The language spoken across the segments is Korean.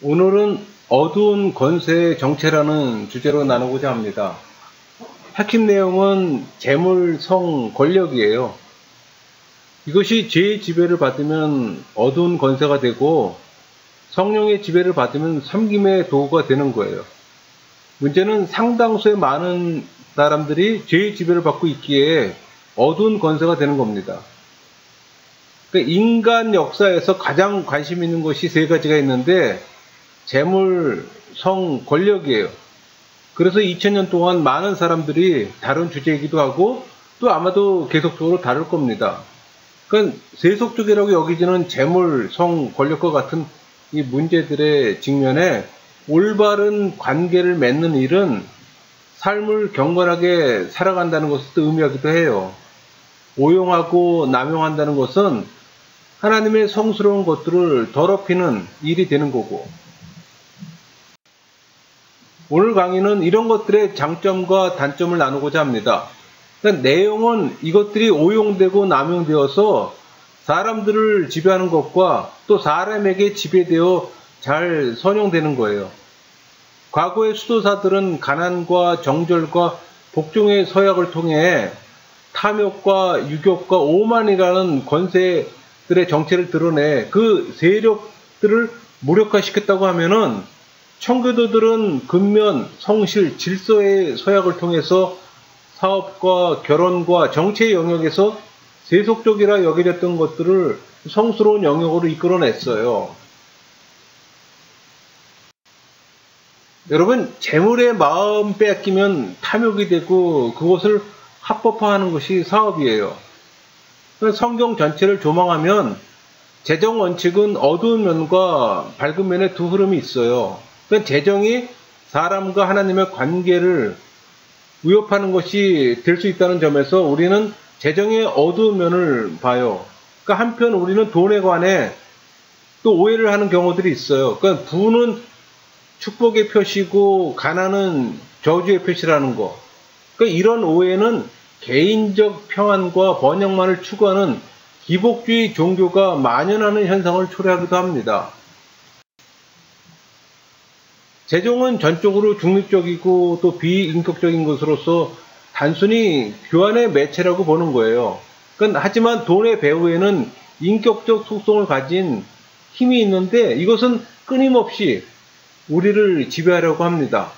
오늘은 어두운 권세의 정체라는 주제로 나누고자 합니다. 핵심 내용은 재물, 성, 권력이에요. 이것이 죄의 지배를 받으면 어두운 권세가 되고 성령의 지배를 받으면 섬김의 도구가 되는 거예요. 문제는 상당수의 많은 사람들이 죄의 지배를 받고 있기에 어두운 권세가 되는 겁니다. 그러니까 인간 역사에서 가장 관심 있는 것이 세 가지가 있는데 재물, 성, 권력이에요. 그래서 2000년 동안 많은 사람들이 다룬 주제이기도 하고 또 아마도 계속적으로 다룰 겁니다. 그러니까 세속적이라고 여기지는 재물, 성, 권력과 같은 이 문제들의 직면에 올바른 관계를 맺는 일은 삶을 경건하게 살아간다는 것을 또 의미하기도 해요. 오용하고 남용한다는 것은 하나님의 성스러운 것들을 더럽히는 일이 되는 거고, 오늘 강의는 이런 것들의 장점과 단점을 나누고자 합니다. 그러니까 내용은 이것들이 오용되고 남용되어서 사람들을 지배하는 것과 또 사람에게 지배되어 잘 선용되는 거예요. 과거의 수도사들은 가난과 정절과 복종의 서약을 통해 탐욕과 유격과 오만이라는 권세들의 정체를 드러내 그 세력들을 무력화시켰다고 하면은 청교도들은 근면, 성실, 질서의 서약을 통해서 사업과 결혼과 정치의 영역에서 세속적이라 여겨졌던 것들을 성스러운 영역으로 이끌어냈어요. 여러분, 재물의 마음 빼앗기면 탐욕이 되고 그것을 합법화하는 것이 사업이에요. 성경 전체를 조망하면 재정 원칙은 어두운 면과 밝은 면의 두 흐름이 있어요. 재정이 사람과 하나님의 관계를 위협하는 것이 될 수 있다는 점에서 우리는 재정의 어두운 면을 봐요. 그러니까 한편 우리는 돈에 관해 또 오해를 하는 경우들이 있어요. 그러니까 부는 축복의 표시고 가난은 저주의 표시라는 거. 그러니까 이런 오해는 개인적 평안과 번영만을 추구하는 기복주의 종교가 만연하는 현상을 초래하기도 합니다. 재정은 전적으로 중립적이고 또 비인격적인 것으로서 단순히 교환의 매체라고 보는 거예요. 하지만 돈의 배후에는 인격적 속성을 가진 힘이 있는데 이것은 끊임없이 우리를 지배하려고 합니다.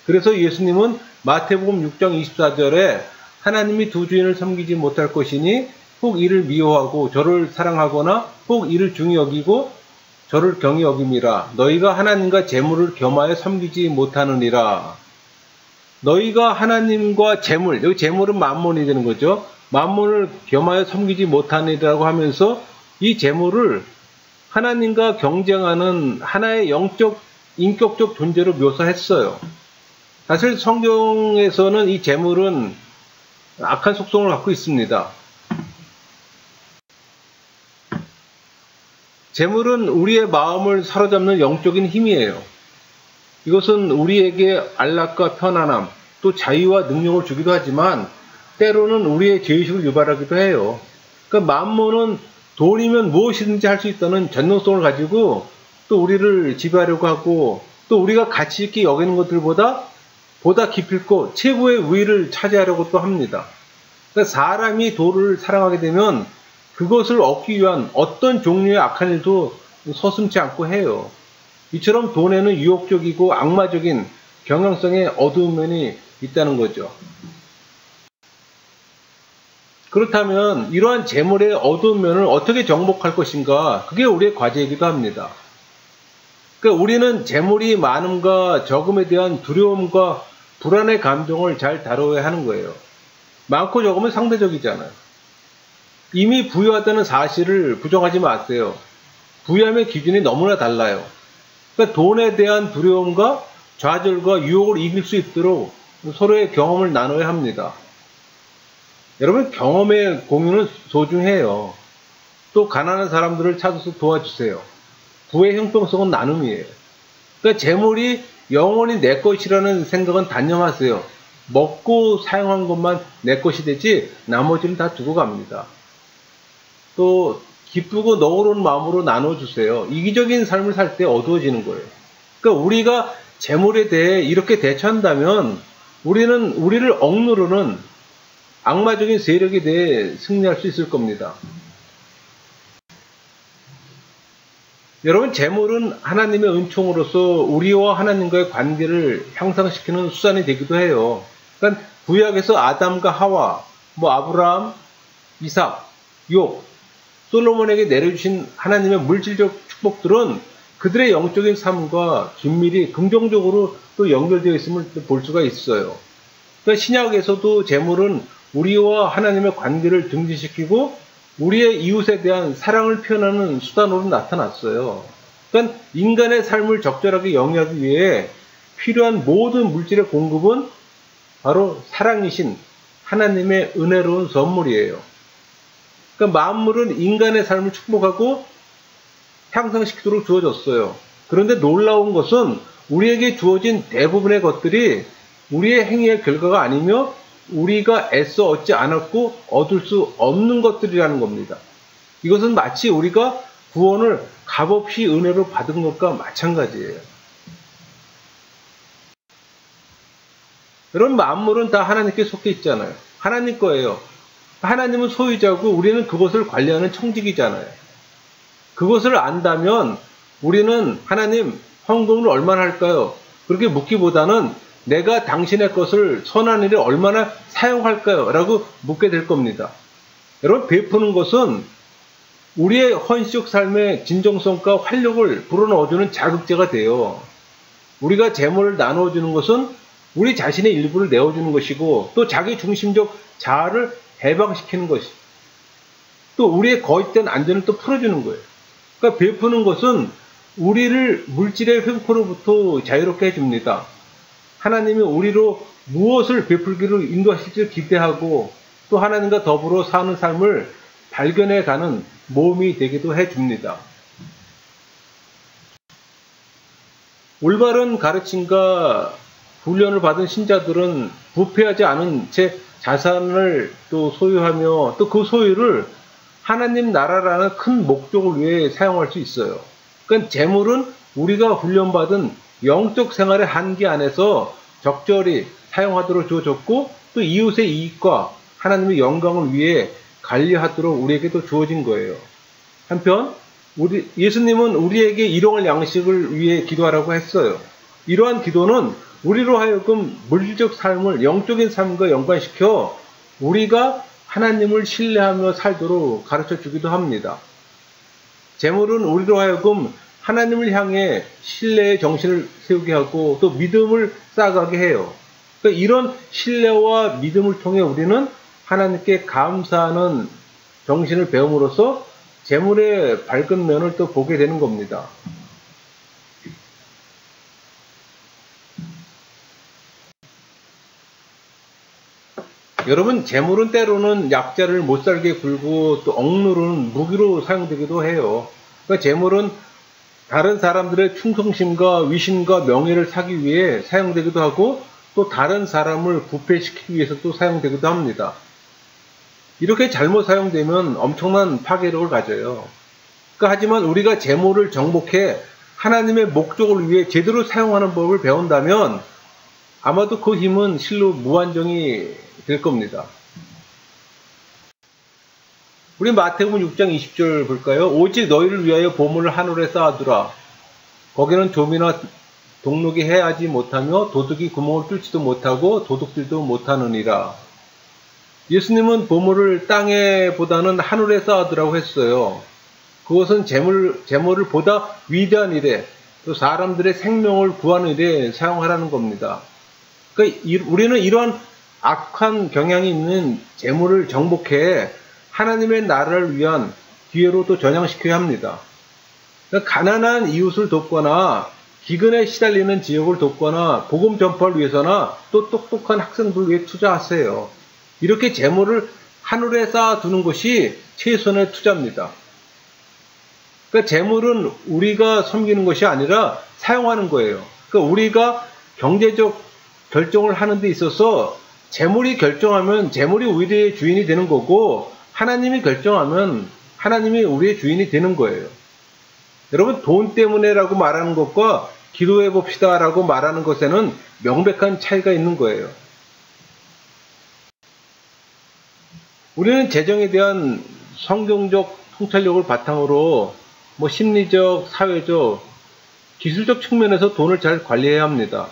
그래서 예수님은 마태복음 6장 24절에 하나님이 두 주인을 섬기지 못할 것이니 혹 이를 미워하고 저를 사랑하거나 혹 이를 중히 여기고 저를 경히 여김이라. 너희가 하나님과 재물을 겸하여 섬기지 못하느니라. 너희가 하나님과 재물, 여기 재물은 만몬이 되는 거죠. 만몬을 겸하여 섬기지 못하느니라고 하면서 이 재물을 하나님과 경쟁하는 하나의 영적, 인격적 존재로 묘사했어요. 사실 성경에서는 이 재물은 악한 속성을 갖고 있습니다. 재물은 우리의 마음을 사로잡는 영적인 힘이에요. 이것은 우리에게 안락과 편안함, 또 자유와 능력을 주기도 하지만 때로는 우리의 죄의식을 유발하기도 해요. 그러니까 만몬은 돈이면 무엇이든지 할 수 있다는 전능성을 가지고 또 우리를 지배하려고 하고 또 우리가 가치 있게 여기는 것들보다 보다 기필코 최고의 우위를 차지하려고 또 합니다. 그러니까 사람이 돈을 사랑하게 되면 그것을 얻기 위한 어떤 종류의 악한 일도 서슴지 않고 해요. 이처럼 돈에는 유혹적이고 악마적인 경향성의 어두운 면이 있다는 거죠. 그렇다면 이러한 재물의 어두운 면을 어떻게 정복할 것인가? 그게 우리의 과제이기도 합니다. 그러니까 우리는 재물이 많음과 적음에 대한 두려움과 불안의 감정을 잘 다뤄야 하는 거예요. 많고 적으면 상대적이잖아요. 이미 부유하다는 사실을 부정하지 마세요. 부유함의 기준이 너무나 달라요. 그러니까 돈에 대한 두려움과 좌절과 유혹을 이길 수 있도록 서로의 경험을 나눠야 합니다. 여러분, 경험의 공유는 소중해요. 또 가난한 사람들을 찾아서 도와주세요. 부의 형평성은 나눔이에요. 그러니까 재물이 영원히 내 것이라는 생각은 단념하세요. 먹고 사용한 것만 내 것이 되지 나머지는 다 두고 갑니다. 또 기쁘고 너그러운 마음으로 나눠주세요. 이기적인 삶을 살 때 어두워지는 거예요. 그러니까 우리가 재물에 대해 이렇게 대처한다면 우리는 우리를 억누르는 악마적인 세력에 대해 승리할 수 있을 겁니다. 여러분, 재물은 하나님의 은총으로서 우리와 하나님과의 관계를 향상시키는 수단이 되기도 해요. 그러니까 구약에서 아담과 하와, 아브라함, 이삭, 욥, 솔로몬에게 내려주신 하나님의 물질적 축복들은 그들의 영적인 삶과 긴밀히 긍정적으로 또 연결되어 있음을 볼 수가 있어요. 그러니까 신약에서도 재물은 우리와 하나님의 관계를 증진시키고 우리의 이웃에 대한 사랑을 표현하는 수단으로 나타났어요. 그러니까 인간의 삶을 적절하게 영위하기 위해 필요한 모든 물질의 공급은 바로 사랑이신 하나님의 은혜로운 선물이에요. 그러니까 만물은 인간의 삶을 축복하고 향상시키도록 주어졌어요. 그런데 놀라운 것은 우리에게 주어진 대부분의 것들이 우리의 행위의 결과가 아니며 우리가 애써 얻지 않았고 얻을 수 없는 것들이라는 겁니다. 이것은 마치 우리가 구원을 값없이 은혜로 받은 것과 마찬가지예요. 여러분, 만물은 다 하나님께 속해 있잖아요. 하나님 거예요. 하나님은 소유자고 우리는 그것을 관리하는 청직이잖아요. 그것을 안다면 우리는 하나님, 헌금을 얼마나 할까요? 그렇게 묻기보다는 내가 당신의 것을 선한 일에 얼마나 사용할까요? 라고 묻게 될 겁니다. 여러분, 베푸는 것은 우리의 헌신적 삶의 진정성과 활력을 불어넣어주는 자극제가 돼요. 우리가 재물을 나눠주는 것은 우리 자신의 일부를 내어주는 것이고 또 자기 중심적 자아를 해방시키는 것이 또 우리의 거짓된 안전을 또 풀어주는 거예요. 그러니까 베푸는 것은 우리를 물질의 횡포로부터 자유롭게 해줍니다. 하나님이 우리로 무엇을 베풀기를 인도하실지 기대하고 또 하나님과 더불어 사는 삶을 발견해가는 모험이 되기도 해줍니다. 올바른 가르침과 훈련을 받은 신자들은 부패하지 않은 채 자산을 또 소유하며 또 그 소유를 하나님 나라라는 큰 목적을 위해 사용할 수 있어요. 그러니까 재물은 우리가 훈련받은 영적 생활의 한계 안에서 적절히 사용하도록 주어졌고 또 이웃의 이익과 하나님의 영광을 위해 관리하도록 우리에게도 주어진 거예요. 한편 예수님은 우리에게 일용할 양식을 위해 기도하라고 했어요. 이러한 기도는 우리로 하여금 물질적 삶을 영적인 삶과 연관시켜 우리가 하나님을 신뢰하며 살도록 가르쳐 주기도 합니다. 재물은 우리로 하여금 하나님을 향해 신뢰의 정신을 세우게 하고 또 믿음을 쌓아가게 해요. 그러니까 이런 신뢰와 믿음을 통해 우리는 하나님께 감사하는 정신을 배움으로써 재물의 밝은 면을 또 보게 되는 겁니다. 여러분, 재물은 때로는 약자를 못살게 굴고 또 억누르는 무기로 사용되기도 해요. 그러니까 재물은 다른 사람들의 충성심과 위신과 명예를 사기 위해 사용되기도 하고 또 다른 사람을 부패시키기 위해서도 사용되기도 합니다. 이렇게 잘못 사용되면 엄청난 파괴력을 가져요. 그러니까 하지만 우리가 재물을 정복해 하나님의 목적을 위해 제대로 사용하는 법을 배운다면 아마도 그 힘은 실로 무한정이 될 겁니다. 우리 마태복음 6장 20절 볼까요? 오직 너희를 위하여 보물을 하늘에 쌓아두라. 거기는 좀이나 동록이 해하지 못하며 도둑이 구멍을 뚫지도 못하고 도둑질도 못하느니라. 예수님은 보물을 땅에 보다는 하늘에 쌓아두라고 했어요. 그것은 재물을 보다 위대한 일에 또 사람들의 생명을 구하는 일에 사용하라는 겁니다. 그러니까 우리는 이러한 악한 경향이 있는 재물을 정복해 하나님의 나라를 위한 기회로 또 전향시켜야 합니다. 그러니까 가난한 이웃을 돕거나 기근에 시달리는 지역을 돕거나 복음 전파를 위해서나 또 똑똑한 학생들을 위해 투자하세요. 이렇게 재물을 하늘에 쌓아두는 것이 최선의 투자입니다. 그러니까 재물은 우리가 섬기는 것이 아니라 사용하는 거예요. 그러니까 우리가 경제적 결정을 하는 데 있어서 재물이 결정하면 재물이 우리의 주인이 되는 거고 하나님이 결정하면 하나님이 우리의 주인이 되는 거예요. 여러분, 돈 때문에라고 말하는 것과 기도해 봅시다 라고 말하는 것에는 명백한 차이가 있는 거예요. 우리는 재정에 대한 성경적 통찰력을 바탕으로 심리적, 사회적, 기술적 측면에서 돈을 잘 관리해야 합니다.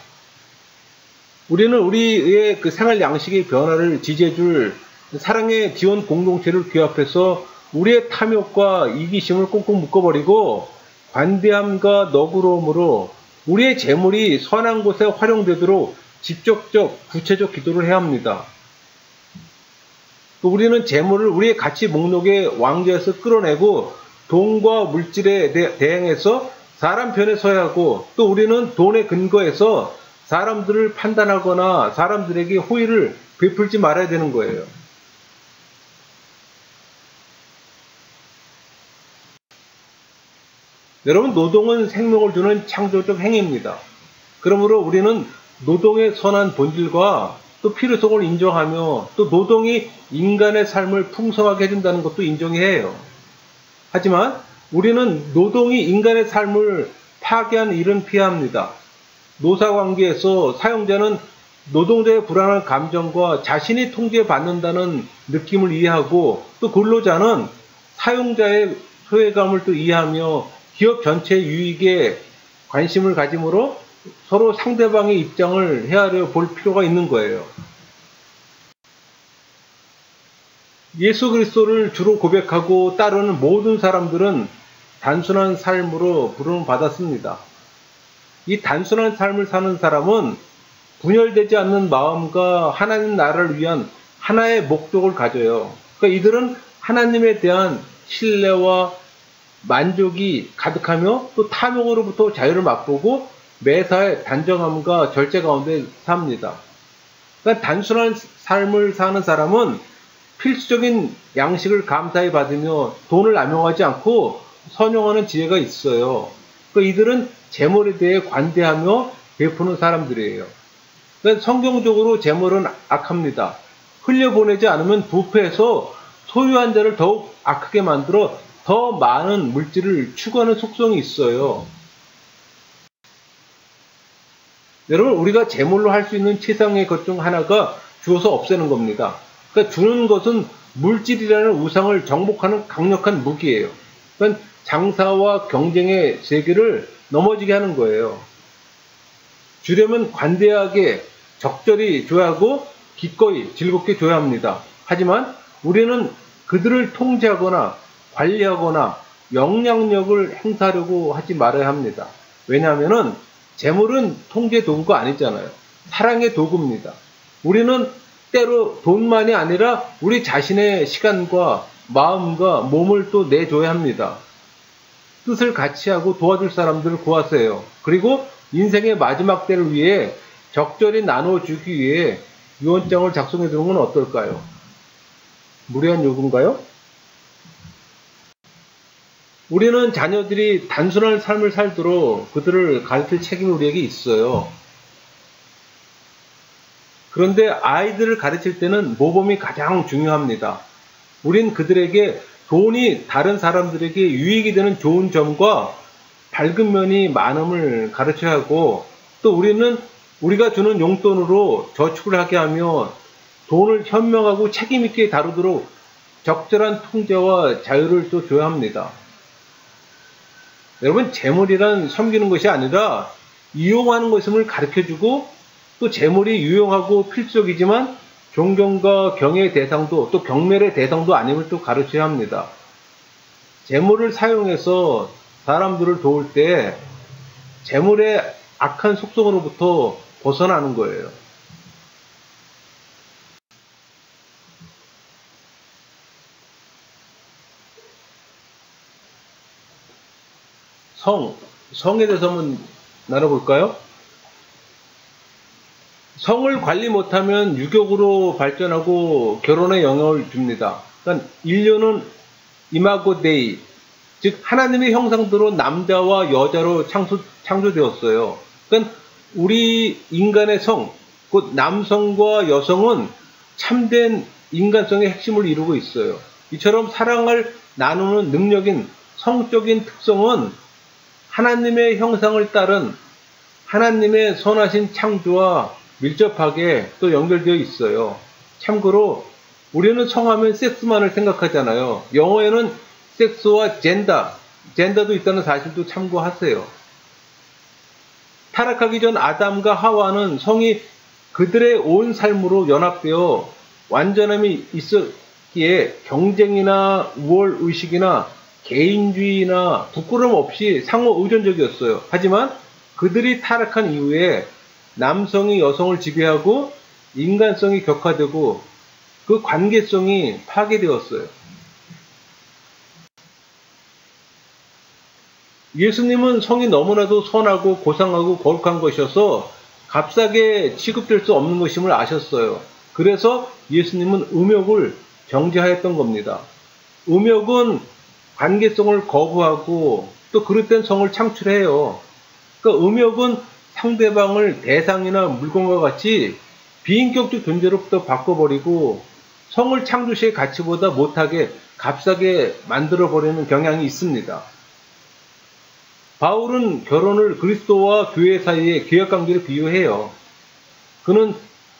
우리는 우리의 그 생활 양식의 변화를 지지해줄 사랑의 지원 공동체를 규합해서 우리의 탐욕과 이기심을 꽁꽁 묶어버리고 관대함과 너그러움으로 우리의 재물이 선한 곳에 활용되도록 직접적, 구체적 기도를 해야 합니다. 또 우리는 재물을 우리의 가치 목록의 왕좌에서 끌어내고 돈과 물질에 대행해서 사람 편에 서야 하고, 또 우리는 돈에 근거해서 사람들을 판단하거나 사람들에게 호의를 베풀지 말아야 되는 거예요. 여러분, 노동은 생명을 주는 창조적 행위입니다. 그러므로 우리는 노동의 선한 본질과 또 필요성을 인정하며, 또 노동이 인간의 삶을 풍성하게 해준다는 것도 인정해야 해요. 하지만 우리는 노동이 인간의 삶을 파괴하는 일은 피해야 합니다. 노사관계에서 사용자는 노동자의 불안한 감정과 자신이 통제받는다는 느낌을 이해하고, 또 근로자는 사용자의 소외감을 또 이해하며 기업 전체의 유익에 관심을 가짐으로 서로 상대방의 입장을 헤아려 볼 필요가 있는 거예요. 예수 그리스도를 주로 고백하고 따르는 모든 사람들은 단순한 삶으로 부름을 받았습니다. 이 단순한 삶을 사는 사람은 분열되지 않는 마음과 하나님 나라를 위한 하나의 목적을 가져요. 그러니까 이들은 하나님에 대한 신뢰와 만족이 가득하며 또 탐욕으로부터 자유를 맛보고 매사에 단정함과 절제 가운데 삽니다. 그러니까 단순한 삶을 사는 사람은 필수적인 양식을 감사히 받으며 돈을 남용하지 않고 선용하는 지혜가 있어요. 그러니까 이들은 재물에 대해 관대하며 베푸는 사람들이에요. 그러니까 성경적으로 재물은 악합니다. 흘려보내지 않으면 부패해서 소유한 자를 더욱 악하게 만들어 더 많은 물질을 추구하는 속성이 있어요. 여러분, 우리가 재물로 할 수 있는 최상의 것 중 하나가 주어서 없애는 겁니다. 그러니까 주는 것은 물질이라는 우상을 정복하는 강력한 무기예요. 그러니까 장사와 경쟁의 세계를 넘어지게 하는 거예요. 주려면 관대하게 적절히 줘야 하고 기꺼이 즐겁게 줘야 합니다. 하지만 우리는 그들을 통제하거나 관리하거나 영향력을 행사하려고 하지 말아야 합니다. 왜냐하면 재물은 통제 도구가 아니잖아요. 사랑의 도구입니다. 우리는 때로 돈만이 아니라 우리 자신의 시간과 마음과 몸을 또 내줘야 합니다. 뜻을 같이 하고 도와줄 사람들을 구하세요. 그리고 인생의 마지막 때를 위해 적절히 나눠주기 위해 유언장을 작성해 두는 건 어떨까요? 무리한 요구인가요? 우리는 자녀들이 단순한 삶을 살도록 그들을 가르칠 책임이 우리에게 있어요. 그런데 아이들을 가르칠 때는 모범이 가장 중요합니다. 우린 그들에게 돈이 다른 사람들에게 유익이 되는 좋은 점과 밝은 면이 많음을 가르쳐야 하고, 또 우리는 우리가 주는 용돈으로 저축을 하게 하며 돈을 현명하고 책임있게 다루도록 적절한 통제와 자유를 또 줘야 합니다. 여러분, 재물이란 섬기는 것이 아니라 이용하는 것임을 가르쳐주고, 또 재물이 유용하고 필수적이지만 존경과 경애의 대상도 또 경멸의 대상도 아님을 또 가르쳐야 합니다. 재물을 사용해서 사람들을 도울 때 재물의 악한 속성으로부터 벗어나는 거예요. 성에 대해서 한번 나눠볼까요? 성을 관리 못하면 유격으로 발전하고 결혼에 영향을 줍니다. 그러니까 인류는 이마고 데이, 즉 하나님의 형상대로 남자와 여자로 창조되었어요. 그러니까 우리 인간의 성, 곧 남성과 여성은 참된 인간성의 핵심을 이루고 있어요. 이처럼 사랑을 나누는 능력인 성적인 특성은 하나님의 형상을 따른 하나님의 선하신 창조와 밀접하게 또 연결되어 있어요. 참고로 우리는 성하면 섹스만을 생각하잖아요. 영어에는 섹스와 젠더도 있다는 사실도 참고하세요. 타락하기 전 아담과 하와는 성이 그들의 온 삶으로 연합되어 완전함이 있었기에 경쟁이나 우월의식이나 개인주의나 부끄럼 없이 상호 의존적이었어요. 하지만 그들이 타락한 이후에 남성이 여성을 지배하고 인간성이 격화되고 그 관계성이 파괴되었어요. 예수님은 성이 너무나도 선하고 고상하고 거룩한 것이어서 값싸게 취급될 수 없는 것임을 아셨어요. 그래서 예수님은 음욕을 정죄하였던 겁니다. 음욕은 관계성을 거부하고 또 그릇된 성을 창출해요. 그러니까 음욕은 상대방을 대상이나 물건과 같이 비인격적 존재로부터 바꿔버리고 성을 창조시의 가치보다 못하게 값싸게 만들어버리는 경향이 있습니다. 바울은 결혼을 그리스도와 교회 사이의 계약관계로 비유해요. 그는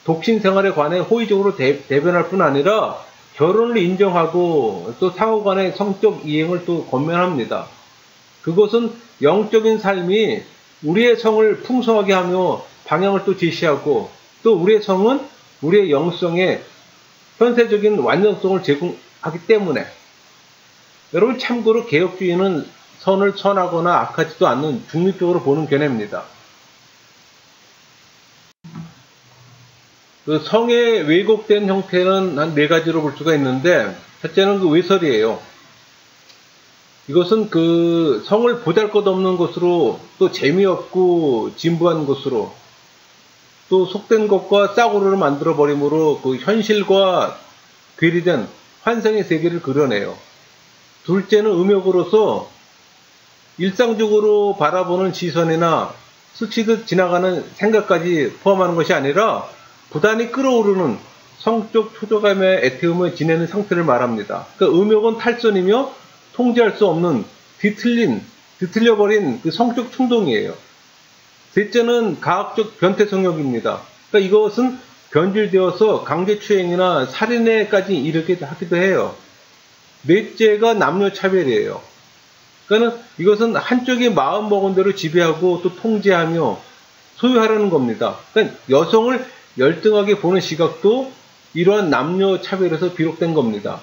독신 생활에 관해 호의적으로 대변할 뿐 아니라 결혼을 인정하고 또 상호 간의 성적 이행을 또 권면합니다. 그것은 영적인 삶이 우리의 성을 풍성하게 하며 방향을 또 제시하고 또 우리의 성은 우리의 영성에 현세적인 완전성을 제공하기 때문에 여러분 참고로 개혁주의는 선을 선하거나 악하지도 않는 중립적으로 보는 견해입니다. 그 성의 왜곡된 형태는 한 4가지로 볼 수가 있는데 첫째는 그 외설이에요. 이것은 그 성을 보잘것없는 것으로 또 재미없고 진부한 것으로 또 속된 것과 싸구려를 만들어 버림으로 그 현실과 괴리된 환상의 세계를 그려내요. 둘째는 음욕으로서 일상적으로 바라보는 시선이나 스치듯 지나가는 생각까지 포함하는 것이 아니라 부단히 끌어오르는 성적 초조감에 애태우며 지내는 상태를 말합니다. 그러니까 음욕은 탈선이며 통제할 수 없는 뒤틀려버린 그 성적 충동이에요. 셋째는 가학적 변태 성욕입니다. 그러니까 이것은 변질되어서 강제추행이나 살인에까지 이르게 하기도 해요. 넷째가 남녀차별이에요. 그러니까 이것은 한쪽이 마음 먹은 대로 지배하고 또 통제하며 소유하려는 겁니다. 그러니까 여성을 열등하게 보는 시각도 이러한 남녀차별에서 비롯된 겁니다.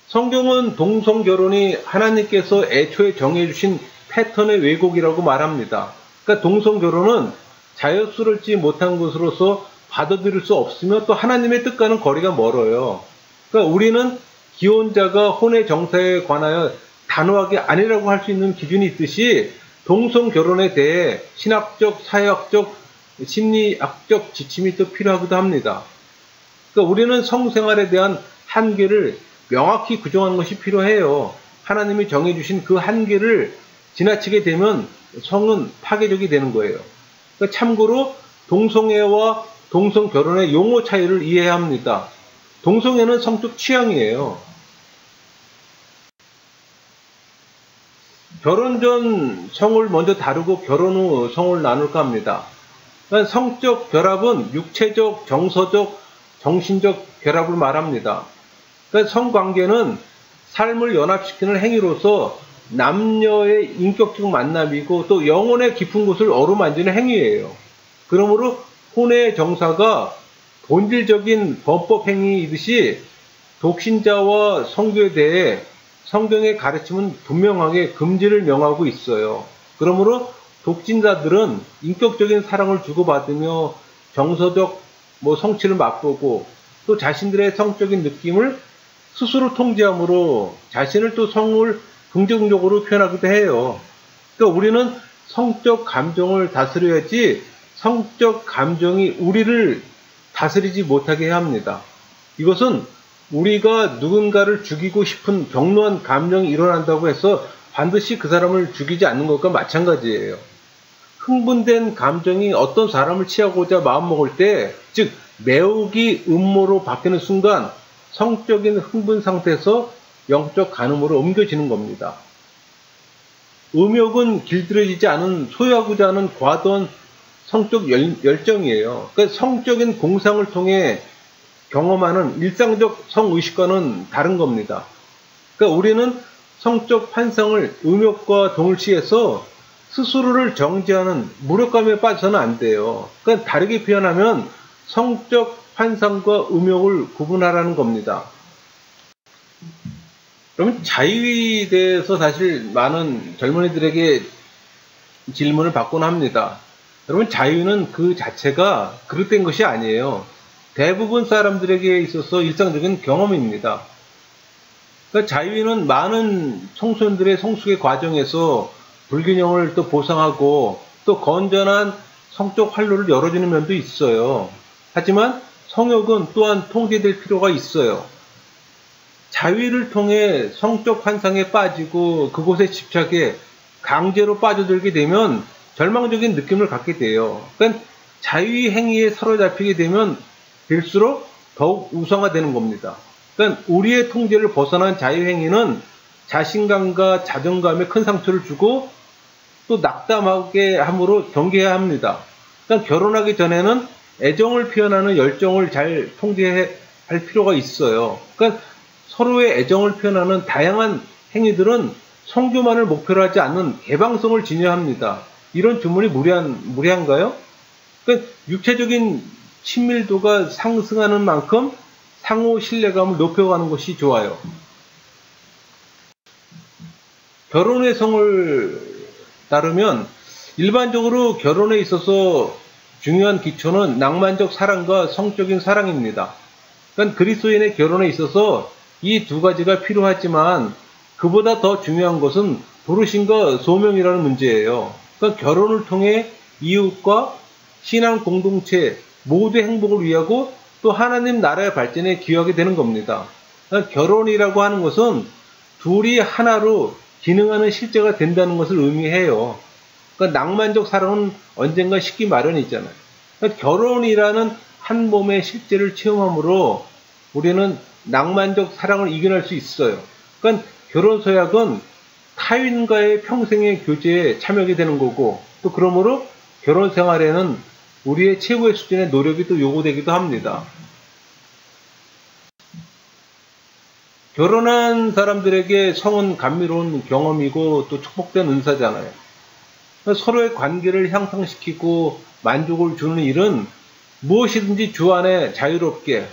성경은 동성결혼이 하나님께서 애초에 정해주신 패턴의 왜곡이라고 말합니다. 그러니까 동성결혼은 자연스럽지 못한 것으로서 받아들일 수 없으며 또 하나님의 뜻과는 거리가 멀어요. 그러니까 우리는 기혼자가 혼의 정사에 관하여 단호하게 아니라고 할 수 있는 기준이 있듯이 동성결혼에 대해 신학적, 사회학적, 심리학적 지침이 또 필요하기도 합니다. 그러니까 우리는 성생활에 대한 한계를 명확히 규정하는 것이 필요해요. 하나님이 정해주신 그 한계를 지나치게 되면 성은 파괴적이 되는 거예요. 그러니까 참고로 동성애와 동성결혼의 용어 차이를 이해해야 합니다. 동성애는 성적 취향이에요. 결혼 전 성을 먼저 다루고 결혼 후 성을 나눌까 합니다. 그러니까 성적 결합은 육체적, 정서적, 정신적 결합을 말합니다. 그러니까 성관계는 삶을 연합시키는 행위로서 남녀의 인격적 만남이고 또 영혼의 깊은 곳을 어루만지는 행위예요. 그러므로 혼의 정사가 본질적인 범법 행위이듯이 독신자와 성교에 대해 성경의 가르침은 분명하게 금지를 명하고 있어요. 그러므로 독신자들은 인격적인 사랑을 주고받으며 정서적 성취를 맛보고 또 자신들의 성적인 느낌을 스스로 통제함으로 자신을 또 성을 긍정적으로 표현하기도 해요. 그러니까 우리는 성적 감정을 다스려야지 성적 감정이 우리를 다스리지 못하게 해야 합니다. 이것은 우리가 누군가를 죽이고 싶은 격노한 감정이 일어난다고 해서 반드시 그 사람을 죽이지 않는 것과 마찬가지예요. 흥분된 감정이 어떤 사람을 취하고자 마음먹을 때, 즉 매우기 음모로 바뀌는 순간 성적인 흥분 상태에서 영적 간음으로 옮겨지는 겁니다. 음욕은 길들여지지 않은 소유하고자 하는 과도한 성적 열정이에요. 그러니까 성적인 공상을 통해 경험하는 일상적 성의식과는 다른 겁니다. 그러니까 우리는 성적 환상을 음욕과 동일시해서 스스로를 정죄하는 무력감에 빠져서는 안 돼요. 그러니까 다르게 표현하면 성적 환상과 음욕을 구분하라는 겁니다. 그러면 자유에 대해서 사실 많은 젊은이들에게 질문을 받곤 합니다. 여러분, 자유는 그 자체가 그릇된 것이 아니에요. 대부분 사람들에게 있어서 일상적인 경험입니다. 그러니까 자유는 많은 청소년들의 성숙의 과정에서 불균형을 또 보상하고 또 건전한 성적 활로를 열어주는 면도 있어요. 하지만 성욕은 또한 통제될 필요가 있어요. 자위를 통해 성적 환상에 빠지고 그곳에 집착해 강제로 빠져들게 되면 절망적인 느낌을 갖게 돼요. 그러니까 자위 행위에 사로잡히게 되면 될수록 더욱 우상화되는 겁니다. 그러니까 우리의 통제를 벗어난 자유 행위는 자신감과 자존감에 큰 상처를 주고 또 낙담하게 함으로 경계해야 합니다. 그러니까 결혼하기 전에는 애정을 표현하는 열정을 잘 통제할 필요가 있어요. 그러니까 서로의 애정을 표현하는 다양한 행위들은 성교만을 목표로 하지 않는 개방성을 지녀합니다. 이런 주문이 무리한가요? 그러니까 육체적인 친밀도가 상승하는 만큼 상호 신뢰감을 높여가는 것이 좋아요. 결혼의 성을 따르면 일반적으로 결혼에 있어서 중요한 기초는 낭만적 사랑과 성적인 사랑입니다. 그러니까 그리스도인의 결혼에 있어서 이 두 가지가 필요하지만 그보다 더 중요한 것은 부르심과 소명이라는 문제예요. 그러니까 결혼을 통해 이웃과 신앙 공동체 모두의 행복을 위하고 또 하나님 나라의 발전에 기여하게 되는 겁니다. 그러니까 결혼이라고 하는 것은 둘이 하나로 기능하는 실제가 된다는 것을 의미해요. 그러니까 낭만적 사랑은 언젠가 식기 마련이잖아요. 그러니까 결혼이라는 한 몸의 실제를 체험함으로 우리는 낭만적 사랑을 이겨낼 수 있어요. 그러니까 결혼 서약은 타인과의 평생의 교제에 참여하게 되는 거고 또 그러므로 결혼 생활에는 우리의 최고의 수준의 노력이 또 요구되기도 합니다. 결혼한 사람들에게 성은 감미로운 경험이고 또 축복된 은사잖아요. 서로의 관계를 향상시키고 만족을 주는 일은 무엇이든지 주 안에 자유롭게,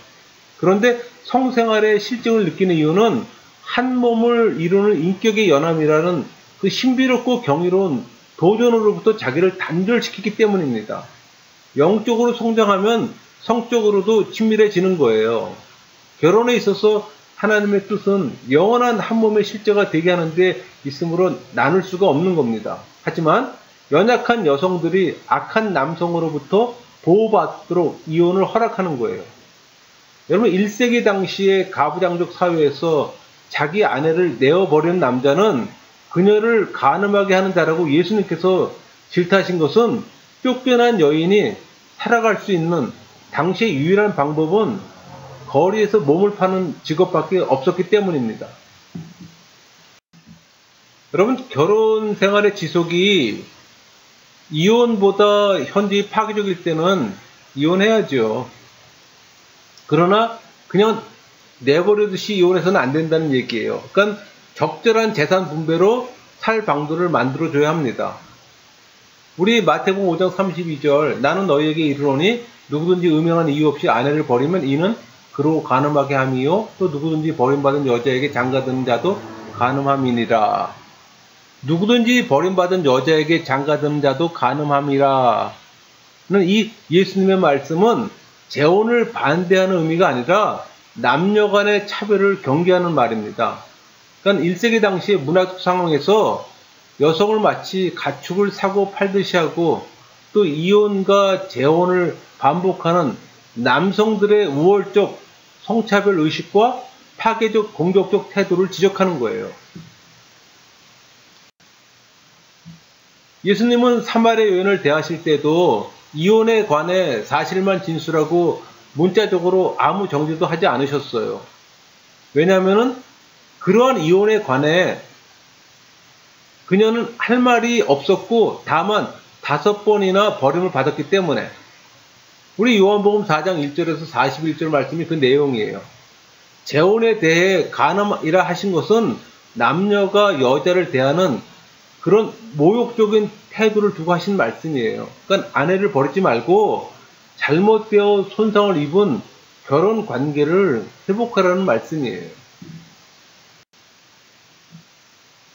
그런데 성생활의 실증을 느끼는 이유는 한 몸을 이루는 인격의 연합이라는 그 신비롭고 경이로운 도전으로부터 자기를 단절시키기 때문입니다. 영적으로 성장하면 성적으로도 친밀해지는 거예요. 결혼에 있어서 하나님의 뜻은 영원한 한 몸의 실제가 되게 하는 데 있으므로 나눌 수가 없는 겁니다. 하지만 연약한 여성들이 악한 남성으로부터 보호받도록 이혼을 허락하는 거예요. 여러분, 1세기 당시의 가부장적 사회에서 자기 아내를 내어버리는 남자는 그녀를 간음하게 하는 자라고 예수님께서 질타하신 것은 쫓겨난 여인이 살아갈 수 있는 당시의 유일한 방법은 거리에서 몸을 파는 직업밖에 없었기 때문입니다. 여러분, 결혼 생활의 지속이 이혼보다 현저히 파괴적일 때는 이혼해야죠. 그러나 그냥 내버려두시 이혼해서는 안 된다는 얘기예요. 그러니까 적절한 재산 분배로 살 방도를 만들어줘야 합니다. 우리 마태복음 5장 32절 나는 너희에게 이르노니 누구든지 음행한 이유 없이 아내를 버리면 이는 그로 간음하게 함이요 또 누구든지 버림받은 여자에게 장가드는 자도 간음함이니라. 누구든지 버림받은 여자에게 장가드는 자도 간음함이라. 이 예수님의 말씀은 재혼을 반대하는 의미가 아니라 남녀 간의 차별을 경계하는 말입니다. 그러니까 1세기 당시의 문화적 상황에서 여성을 마치 가축을 사고 팔듯이 하고 또 이혼과 재혼을 반복하는 남성들의 우월적 성차별 의식과 파괴적 공격적 태도를 지적하는 거예요. 예수님은 사마리아 여인을 대하실 때도 이혼에 관해 사실만 진술하고 문자적으로 아무 정지도 하지 않으셨어요. 왜냐하면 그러한 이혼에 관해 그녀는 할 말이 없었고 다만 5번이나 버림을 받았기 때문에. 우리 요한복음 4장 1절에서 41절 말씀이 그 내용이에요. 재혼에 대해 간음이라 하신 것은 남녀가 여자를 대하는 그런 모욕적인 태도를 두고 하신 말씀이에요. 그러니까 아내를 버리지 말고 잘못되어 손상을 입은 결혼 관계를 회복하라는 말씀이에요.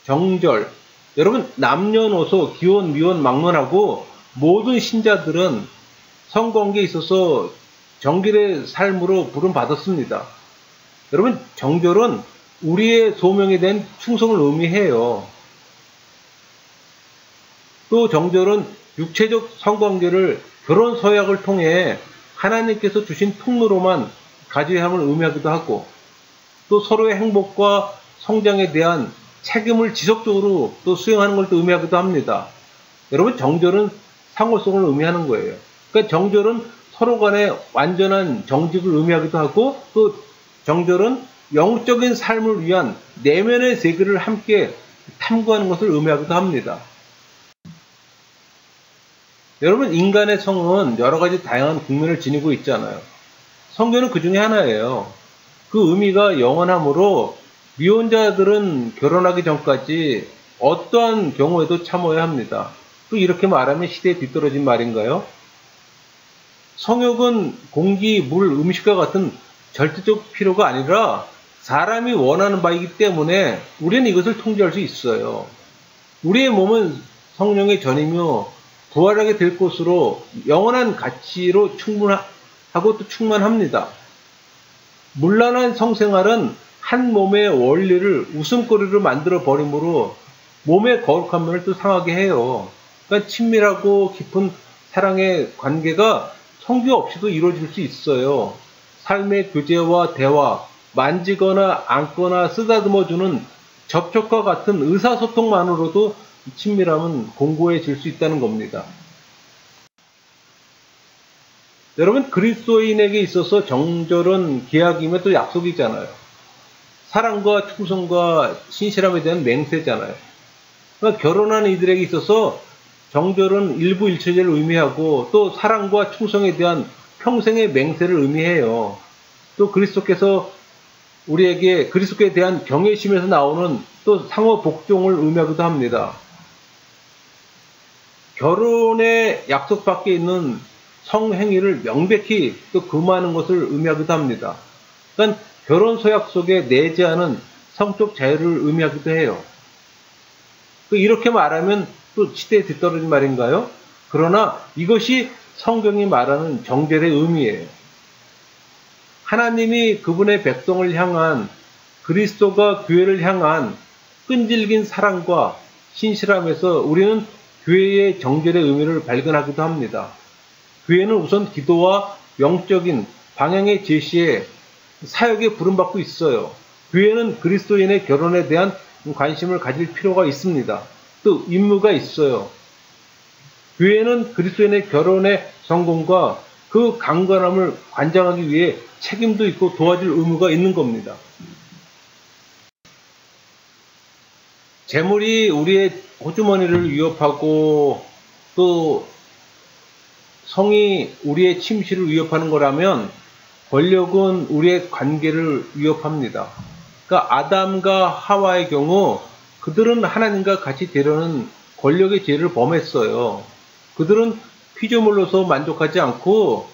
정절. 여러분, 남녀노소, 기혼, 미혼, 막론하고 모든 신자들은 성관계에 있어서 정결의 삶으로 부름받았습니다. 여러분, 정절은 우리의 소명에 대한 충성을 의미해요. 또 정절은 육체적 성관계를 결혼 서약을 통해 하나님께서 주신 통로로만 가져야 함을 의미하기도 하고, 또 서로의 행복과 성장에 대한 책임을 지속적으로 또 수행하는 걸 또 의미하기도 합니다. 여러분, 정절은 상호성을 의미하는 거예요. 그러니까 정절은 서로 간의 완전한 정직을 의미하기도 하고, 또 정절은 영적인 삶을 위한 내면의 세계를 함께 탐구하는 것을 의미하기도 합니다. 여러분, 인간의 성은 여러 가지 다양한 국면을 지니고 있잖아요. 성교는 그 중에 하나예요. 그 의미가 영원하므로 미혼자들은 결혼하기 전까지 어떠한 경우에도 참아야 합니다. 또 이렇게 말하면 시대에 뒤떨어진 말인가요? 성욕은 공기, 물, 음식과 같은 절대적 필요가 아니라 사람이 원하는 바이기 때문에 우리는 이것을 통제할 수 있어요. 우리의 몸은 성령의 전이며 부활하게 될 곳으로 영원한 가치로 충분하고 또 충만합니다. 문란한 성생활은 한 몸의 원리를 웃음거리로 만들어 버림으로 몸의 거룩한 면을 또 상하게 해요. 그러니까 친밀하고 깊은 사랑의 관계가 성교 없이도 이루어질 수 있어요. 삶의 교제와 대화, 만지거나 안거나 쓰다듬어주는 접촉과 같은 의사소통만으로도 친밀함은 공고해질 수 있다는 겁니다. 여러분, 그리스도인에게 있어서 정절은 계약이며 또 약속이잖아요. 사랑과 충성과 신실함에 대한 맹세잖아요. 그러니까 결혼한 이들에게 있어서 정절은 일부일체제를 의미하고 또 사랑과 충성에 대한 평생의 맹세를 의미해요. 또 그리스도께서 우리에게 그리스도에 대한 경외심에서 나오는 또 상호 복종을 의미하기도 합니다. 결혼의 약속 밖에 있는 성행위를 명백히 또 금하는 것을 의미하기도 합니다. 그러니까 결혼 서약 속에 내재하는 성적 자유를 의미하기도 해요. 이렇게 말하면 또 시대에 뒤떨어진 말인가요? 그러나 이것이 성경이 말하는 정절의 의미예요. 하나님이 그분의 백성을 향한 그리스도가 교회를 향한 끈질긴 사랑과 신실함에서 우리는 교회의 정절의 의미를 발견하기도 합니다. 교회는 우선 기도와 영적인 방향의 제시에 사역에 부름받고 있어요. 교회는 그리스도인의 결혼에 대한 관심을 가질 필요가 있습니다. 또 임무가 있어요. 교회는 그리스도인의 결혼의 성공과 그 강건함을 관장하기 위해 책임도 있고 도와줄 의무가 있는 겁니다. 재물이 우리의 호주머니를 위협하고 또 성이 우리의 침실을 위협하는 거라면 권력은 우리의 관계를 위협합니다. 그러니까 아담과 하와의 경우 그들은 하나님과 같이 되려는 권력의 죄를 범했어요. 그들은 피조물로서 만족하지 않고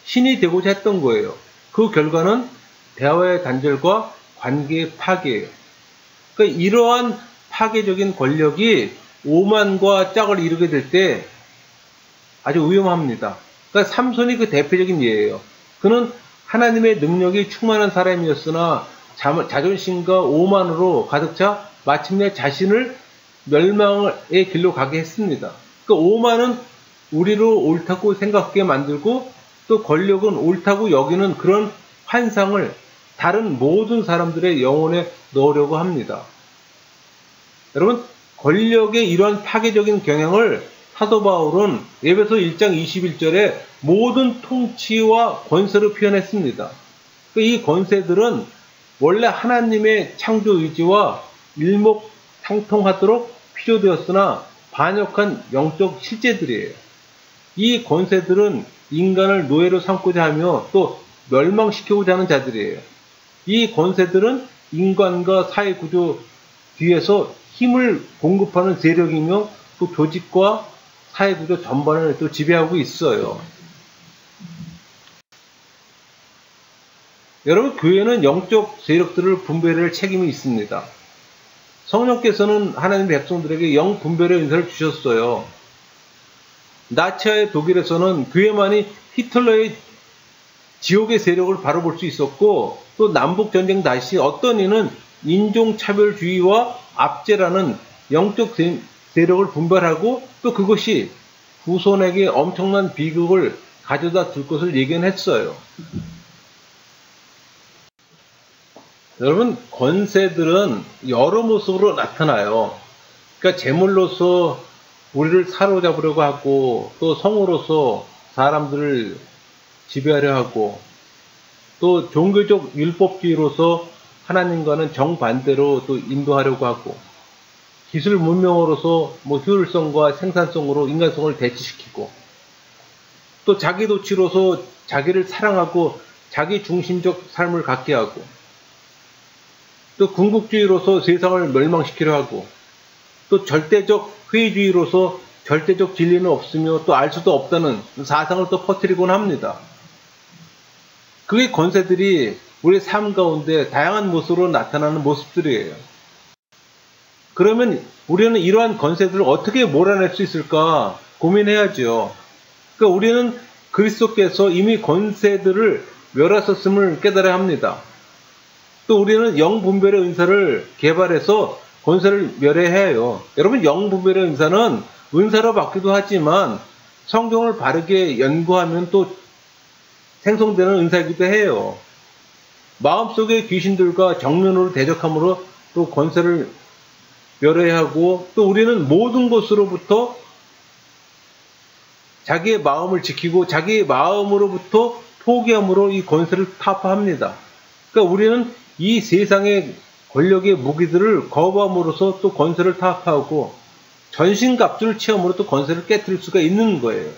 신이 되고자 했던 거예요. 그 결과는 대화의 단절과 관계의 파괴예요. 그러니까 이러한 파괴적인 권력이 오만과 짝을 이루게 될 때 아주 위험합니다. 그러니까 삼손이 그 대표적인 예예요. 그는 하나님의 능력이 충만한 사람이었으나 자존심과 오만으로 가득 차 마침내 자신을 멸망의 길로 가게 했습니다. 그 오만은 우리로 옳다고 생각하게 만들고 또 권력은 옳다고 여기는 그런 환상을 다른 모든 사람들의 영혼에 넣으려고 합니다. 여러분, 권력의 이러한 파괴적인 경향을 사도 바울은 에베소 1장 21절에 모든 통치와 권세로 표현했습니다. 이 권세들은 원래 하나님의 창조 의지와 일목상통하도록 필요되었으나 반역한 영적 실제들이에요. 이 권세들은 인간을 노예로 삼고자 하며 또 멸망시키고자 하는 자들이에요. 이 권세들은 인간과 사회구조 뒤에서 힘을 공급하는 세력이며 또 조직과 사회구조 전반을 또 지배하고 있어요. 여러분, 교회는 영적 세력들을 분별할 책임이 있습니다. 성령께서는 하나님의 백성들에게 영 분별의 은사를 주셨어요. 나치하의 독일에서는 교회만이 히틀러의 지옥의 세력을 바로 볼 수 있었고, 또 남북전쟁 당시 어떤 이는 인종차별주의와 압제라는 영적 세력을 분별하고 또 그것이 후손에게 엄청난 비극을 가져다 줄 것을 예견했어요. 여러분, 권세들은 여러 모습으로 나타나요. 그러니까 재물로서 우리를 사로잡으려고 하고, 또 성으로서 사람들을 지배하려 하고, 또 종교적 율법주의로서 하나님과는 정반대로 또 인도하려고 하고, 기술 문명으로서 효율성과 생산성으로 인간성을 대치시키고, 또 자기 도취로서 자기를 사랑하고 자기 중심적 삶을 갖게 하고, 또 궁극주의로서 세상을 멸망시키려 하고, 또 절대적 회의주의로서 절대적 진리는 없으며 또 알 수도 없다는 사상을 또 퍼뜨리곤 합니다. 그게 권세들이 우리 삶 가운데 다양한 모습으로 나타나는 모습들이에요. 그러면 우리는 이러한 권세들을 어떻게 몰아낼 수 있을까 고민해야죠. 그러니까 우리는 그리스도께서 이미 권세들을 멸하셨음을 깨달아야 합니다. 또 우리는 영분별의 은사를 개발해서 권세를 멸해야 해요. 여러분, 영분별의 은사는 은사로 받기도 하지만 성경을 바르게 연구하면 또 생성되는 은사이기도 해요. 마음속의 귀신들과 정면으로 대적함으로 또 권세를 멸해야 하고, 또 우리는 모든 것으로부터 자기의 마음을 지키고 자기의 마음으로부터 포기함으로 이 권세를 타파합니다. 그러니까 우리는 이 세상의 권력의 무기들을 거부함으로써 또 권세를 타파하고 전신갑주를 취함으로 또 권세를 깨뜨릴 수가 있는 거예요.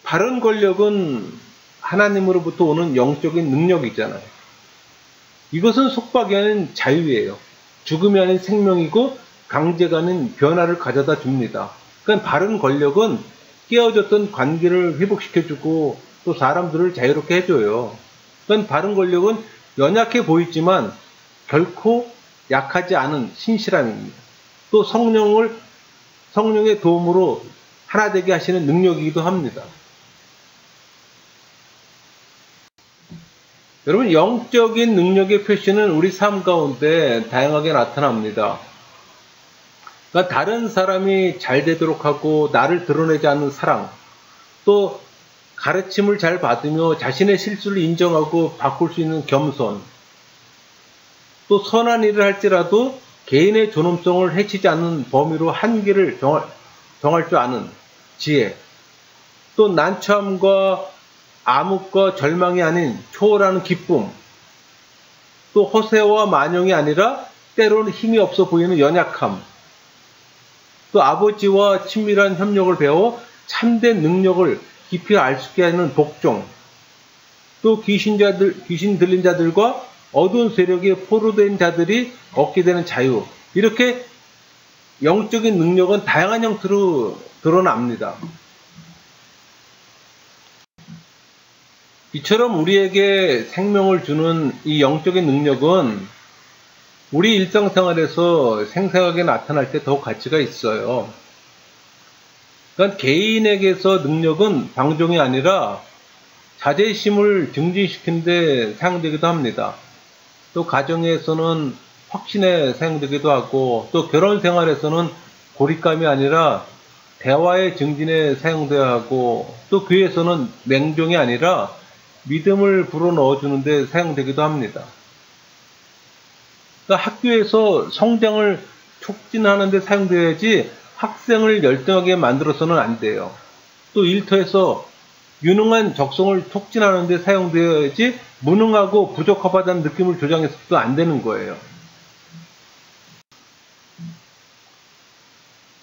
바른 권력은 하나님으로부터 오는 영적인 능력이잖아요. 이것은 속박이 아닌 자유예요. 죽음이 아닌 생명이고 강제가 아닌 변화를 가져다 줍니다. 그러니까 바른 권력은 깨어졌던 관계를 회복시켜주고 또 사람들을 자유롭게 해줘요. 그러니까 바른 권력은 연약해 보이지만 결코 약하지 않은 신실함입니다. 또 성령의 도움으로 하나 되게 하시는 능력이기도 합니다. 여러분, 영적인 능력의 표시는 우리 삶 가운데 다양하게 나타납니다. 그러니까 다른 사람이 잘 되도록 하고 나를 드러내지 않는 사랑, 또 가르침을 잘 받으며 자신의 실수를 인정하고 바꿀 수 있는 겸손, 또 선한 일을 할지라도 개인의 존엄성을 해치지 않는 범위로 한계를 정할 줄 아는 지혜, 또 난처함과 암흑과 절망이 아닌 초월하는 기쁨, 또 허세와 만용이 아니라 때로는 힘이 없어 보이는 연약함, 또 아버지와 친밀한 협력을 배워 참된 능력을 깊이 알 수 있게 하는 복종, 또 귀신 들린 자들과 어두운 세력에 포로된 자들이 얻게 되는 자유, 이렇게 영적인 능력은 다양한 형태로 드러납니다. 이처럼 우리에게 생명을 주는 이 영적인 능력은 우리 일상생활에서 생생하게 나타날 때 더욱 가치가 있어요. 그러니까 개인에게서 능력은 방종이 아니라 자제심을 증진시키는 데 사용되기도 합니다. 또 가정에서는 확신에 사용되기도 하고, 또 결혼 생활에서는 고립감이 아니라 대화의 증진에 사용되어야 하고, 또 교회에서는 맹종이 아니라 믿음을 불어넣어주는 데 사용되기도 합니다. 그러니까 학교에서 성장을 촉진하는 데 사용되어야지 학생을 열등하게 만들어서는 안 돼요. 또 일터에서 유능한 적성을 촉진하는 데 사용되어야지 무능하고 부적합하다는 느낌을 조장해서도 안 되는 거예요.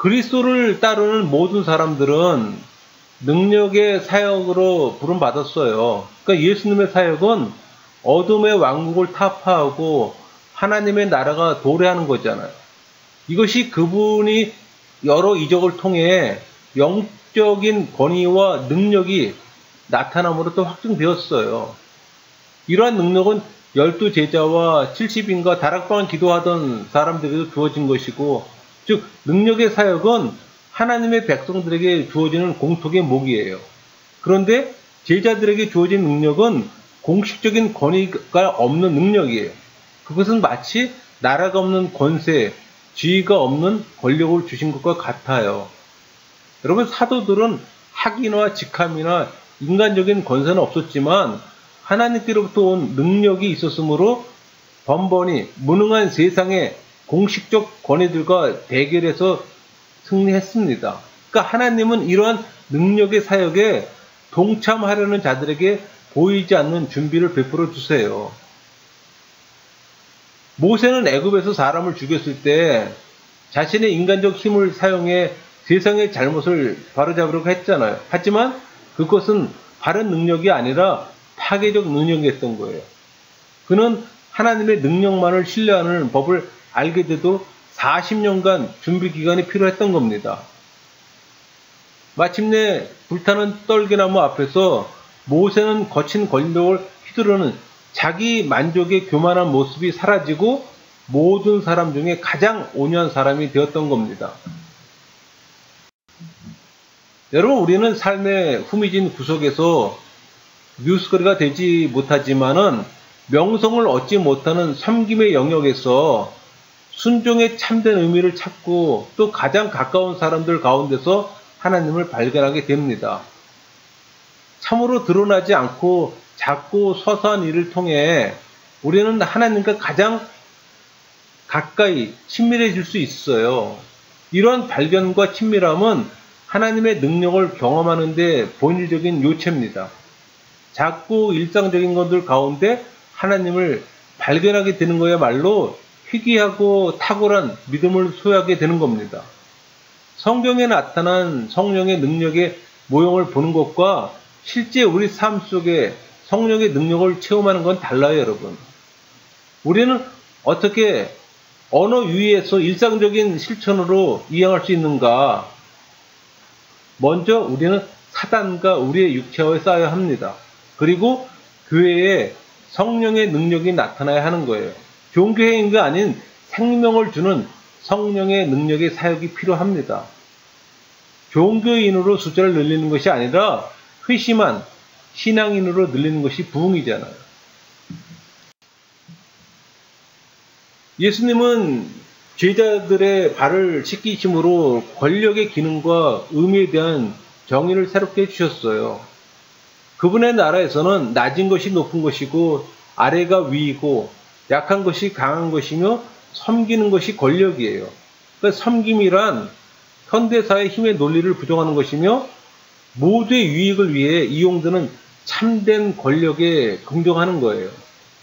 그리스도를 따르는 모든 사람들은 능력의 사역으로 부름받았어요. 그러니까 예수님의 사역은 어둠의 왕국을 타파하고 하나님의 나라가 도래하는 거잖아요. 이것이 그분이 여러 이적을 통해 영적인 권위와 능력이 나타남으로 또 확증되었어요. 이러한 능력은 12제자와 70인과 다락방을 기도하던 사람들에게 주어진 것이고, 즉 능력의 사역은 하나님의 백성들에게 주어지는 공통의 목이에요. 그런데 제자들에게 주어진 능력은 공식적인 권위가 없는 능력이에요. 그것은 마치 나라가 없는 권세, 지위가 없는 권력을 주신 것과 같아요. 여러분, 사도들은 학위나 직함이나 인간적인 권세는 없었지만 하나님께로부터 온 능력이 있었으므로 번번이 무능한 세상의 공식적 권위들과 대결해서 승리했습니다. 그러니까 하나님은 이러한 능력의 사역에 동참하려는 자들에게 보이지 않는 준비를 베풀어 주세요. 모세는 애굽에서 사람을 죽였을 때 자신의 인간적 힘을 사용해 세상의 잘못을 바로잡으려고 했잖아요. 하지만 그것은 바른 능력이 아니라 파괴적 능력이었던 거예요. 그는 하나님의 능력만을 신뢰하는 법을 알게 돼도 40년간 준비 기간이 필요했던 겁니다. 마침내 불타는 떨기나무 앞에서 모세는 거친 권력을 휘두르는 자기 만족의 교만한 모습이 사라지고 모든 사람 중에 가장 온유한 사람이 되었던 겁니다. 여러분, 우리는 삶의 후미진 구석에서 뉴스거리가 되지 못하지만은 명성을 얻지 못하는 섬김의 영역에서 순종의 참된 의미를 찾고 또 가장 가까운 사람들 가운데서 하나님을 발견하게 됩니다. 참으로 드러나지 않고 작고 소소한 일을 통해 우리는 하나님과 가장 가까이 친밀해질 수 있어요. 이러한 발견과 친밀함은 하나님의 능력을 경험하는 데 본질적인 요체입니다. 작고 일상적인 것들 가운데 하나님을 발견하게 되는 거야말로 희귀하고 탁월한 믿음을 소유하게 되는 겁니다. 성경에 나타난 성령의 능력의 모형을 보는 것과 실제 우리 삶 속에 성령의 능력을 체험하는 건 달라요, 여러분. 우리는 어떻게 언어 위에서 일상적인 실천으로 이행할 수 있는가? 먼저 우리는 사단과 우리의 육체와에 싸워야 합니다. 그리고 교회에 성령의 능력이 나타나야 하는 거예요. 종교행위가 아닌 생명을 주는 성령의 능력의 사역이 필요합니다. 종교인으로 숫자를 늘리는 것이 아니라 회심한 신앙인으로 늘리는 것이 부흥이잖아요. 예수님은 제자들의 발을 씻기심으로 권력의 기능과 의미에 대한 정의를 새롭게 해주셨어요. 그분의 나라에서는 낮은 것이 높은 것이고 아래가 위이고 약한 것이 강한 것이며 섬기는 것이 권력이에요. 그러니까 섬김이란 현대사의 힘의 논리를 부정하는 것이며 모두의 유익을 위해 이용되는 참된 권력에 긍정하는 거예요.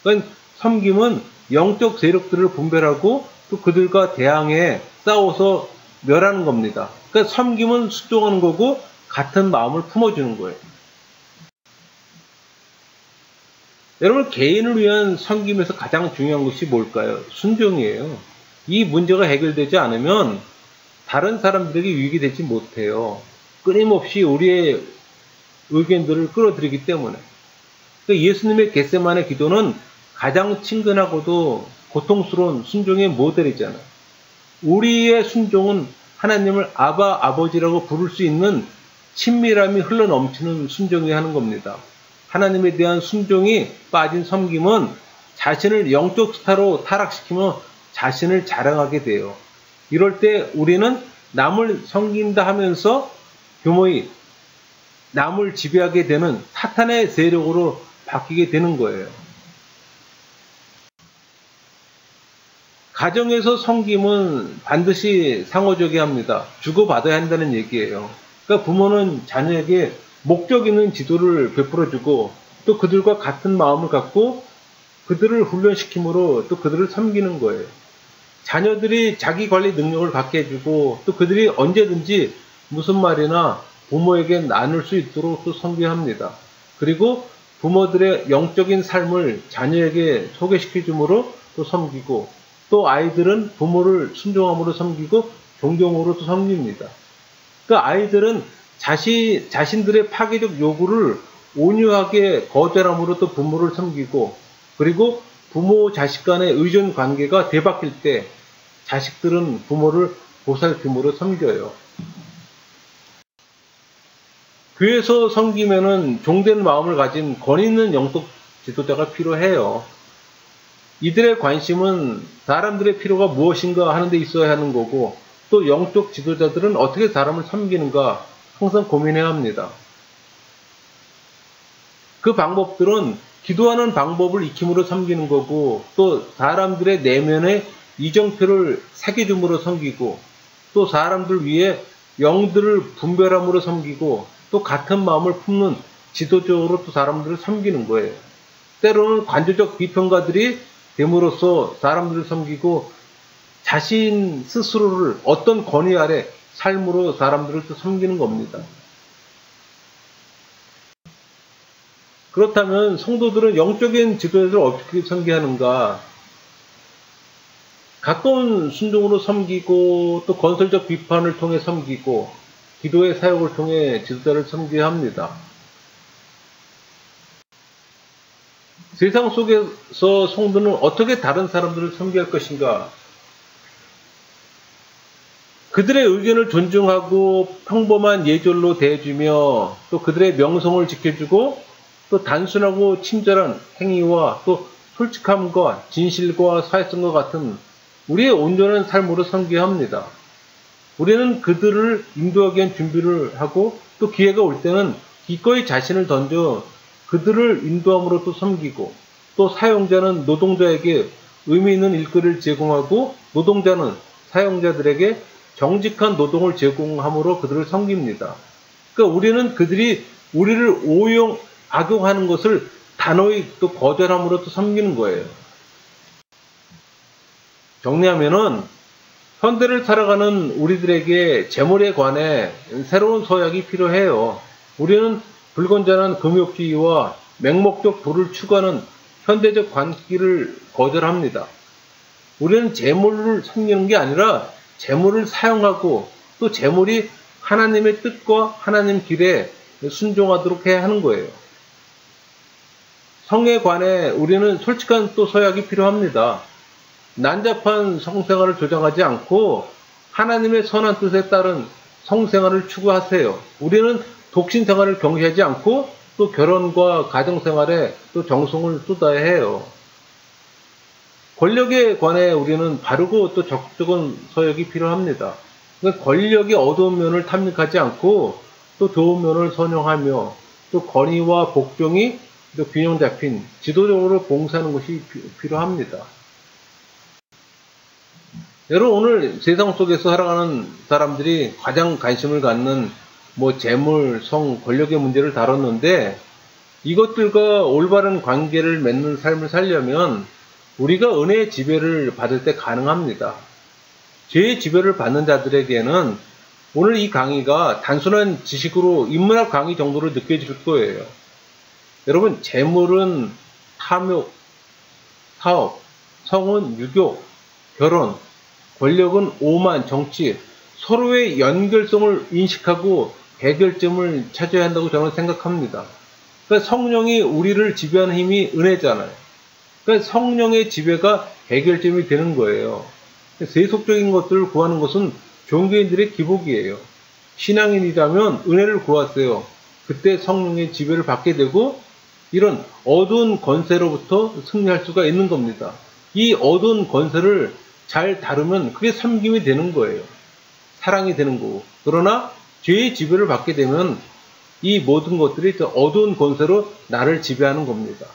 그러니까 섬김은 영적 세력들을 분별하고 또 그들과 대항해 싸워서 멸하는 겁니다. 그러니까 섬김은 순종하는 거고 같은 마음을 품어주는 거예요. 여러분, 개인을 위한 섬김에서 가장 중요한 것이 뭘까요? 순종이에요. 이 문제가 해결되지 않으면 다른 사람들에게 유익이 되지 못해요. 끊임없이 우리의 의견들을 끌어들이기 때문에. 그러니까 예수님의 겟세마네 기도는 가장 친근하고도 고통스러운 순종의 모델이잖아요. 우리의 순종은 하나님을 아바, 아버지라고 부를 수 있는 친밀함이 흘러넘치는 순종이 하는 겁니다. 하나님에 대한 순종이 빠진 섬김은 자신을 영적 스타로 타락시키며 자신을 자랑하게 돼요. 이럴 때 우리는 남을 섬긴다 하면서 교모히 남을 지배하게 되는 사탄의 세력으로 바뀌게 되는 거예요. 가정에서 섬김은 반드시 상호적이어야 합니다. 주고받아야 한다는 얘기예요. 그러니까 부모는 자녀에게 목적 있는 지도를 베풀어주고 또 그들과 같은 마음을 갖고 그들을 훈련시킴으로 또 그들을 섬기는 거예요. 자녀들이 자기 관리 능력을 갖게 해주고 또 그들이 언제든지 무슨 말이나 부모에게 나눌 수 있도록 또 섬겨합니다. 그리고 부모들의 영적인 삶을 자녀에게 소개시켜 줌으로 또 섬기고 또 아이들은 부모를 순종함으로 섬기고 존경으로 또 섬깁니다. 그러니까 아이들은 자신들의 파괴적 요구를 온유하게 거절함으로 또 부모를 섬기고 그리고 부모 자식 간의 의존 관계가 되바뀔 때 자식들은 부모를 보살핌으로 섬겨요. 교회에서 섬기면은 종된 마음을 가진 권위 있는 영적 지도자가 필요해요. 이들의 관심은 사람들의 필요가 무엇인가 하는 데 있어야 하는 거고 또 영적 지도자들은 어떻게 사람을 섬기는가 항상 고민해야 합니다. 그 방법들은 기도하는 방법을 익힘으로 섬기는 거고 또 사람들의 내면에 이정표를 새겨줌으로 섬기고 또 사람들 위해 영들을 분별함으로 섬기고 또 같은 마음을 품는 지도적으로 또 사람들을 섬기는 거예요. 때로는 관조적 비평가들이 됨으로써 사람들을 섬기고 자신 스스로를 어떤 권위 아래 삶으로 사람들을 또 섬기는 겁니다. 그렇다면 성도들은 영적인 지도자들을 어떻게 섬기하는가? 가까운 순종으로 섬기고 또 건설적 비판을 통해 섬기고 기도의 사역을 통해 지도자를 섬겨야 합니다. 세상 속에서 성도는 어떻게 다른 사람들을 섬겨야 할 것인가? 그들의 의견을 존중하고 평범한 예절로 대해주며 또 그들의 명성을 지켜주고 또 단순하고 친절한 행위와 또 솔직함과 진실과 사회성과 같은 우리의 온전한 삶으로 섬겨야 합니다. 우리는 그들을 인도하기 위한 준비를 하고 또 기회가 올 때는 기꺼이 자신을 던져 그들을 인도함으로 또 섬기고 또 사용자는 노동자에게 의미 있는 일거리를 제공하고 노동자는 사용자들에게 정직한 노동을 제공함으로 그들을 섬깁니다. 그러니까 우리는 그들이 우리를 악용하는 것을 단호히 또 거절함으로 또 섬기는 거예요. 정리하면은 현대를 살아가는 우리들에게 재물에 관해 새로운 서약이 필요해요. 우리는 불건전한 금욕주의와 맹목적 도를 추구하는 현대적 관기를 거절합니다. 우리는 재물을 섬기는 게 아니라 재물을 사용하고 또 재물이 하나님의 뜻과 하나님 길에 순종하도록 해야 하는 거예요. 성에 관해 우리는 솔직한 또 서약이 필요합니다. 난잡한 성생활을 조장하지 않고 하나님의 선한 뜻에 따른 성생활을 추구하세요. 우리는 독신생활을 경시하지 않고 또 결혼과 가정생활에 또 정성을 쏟아야 해요. 권력에 관해 우리는 바르고 또 적극적인 서약이 필요합니다. 그러니까 권력의 어두운 면을 탐닉하지 않고 또 좋은 면을 선용하며 또 권위와 복종이 또 균형 잡힌 지도적으로 봉사하는 것이 필요합니다. 여러분 오늘 세상 속에서 살아가는 사람들이 가장 관심을 갖는 재물, 성, 권력의 문제를 다뤘는데 이것들과 올바른 관계를 맺는 삶을 살려면 우리가 은혜의 지배를 받을 때 가능합니다. 죄의 지배를 받는 자들에게는 오늘 이 강의가 단순한 지식으로 인문학 강의 정도로 느껴질 거예요. 여러분 재물은 탐욕, 사업, 성은 유교, 결혼, 권력은 오만, 정치, 서로의 연결성을 인식하고 해결점을 찾아야 한다고 저는 생각합니다. 그러니까 성령이 우리를 지배하는 힘이 은혜잖아요. 그러니까 성령의 지배가 해결점이 되는 거예요. 세속적인 것들을 구하는 것은 종교인들의 기복이에요. 신앙인이라면 은혜를 구하세요. 그때 성령의 지배를 받게 되고 이런 어두운 권세로부터 승리할 수가 있는 겁니다. 이 어두운 권세를 잘 다루면 그게 섬김이 되는 거예요. 사랑이 되는 거고. 그러나 죄의 지배를 받게 되면 이 모든 것들이 어두운 권세로 나를 지배하는 겁니다.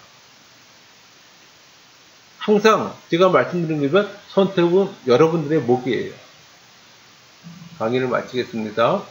항상 제가 말씀드린 것처럼 선택은 여러분들의 몫이에요. 강의를 마치겠습니다.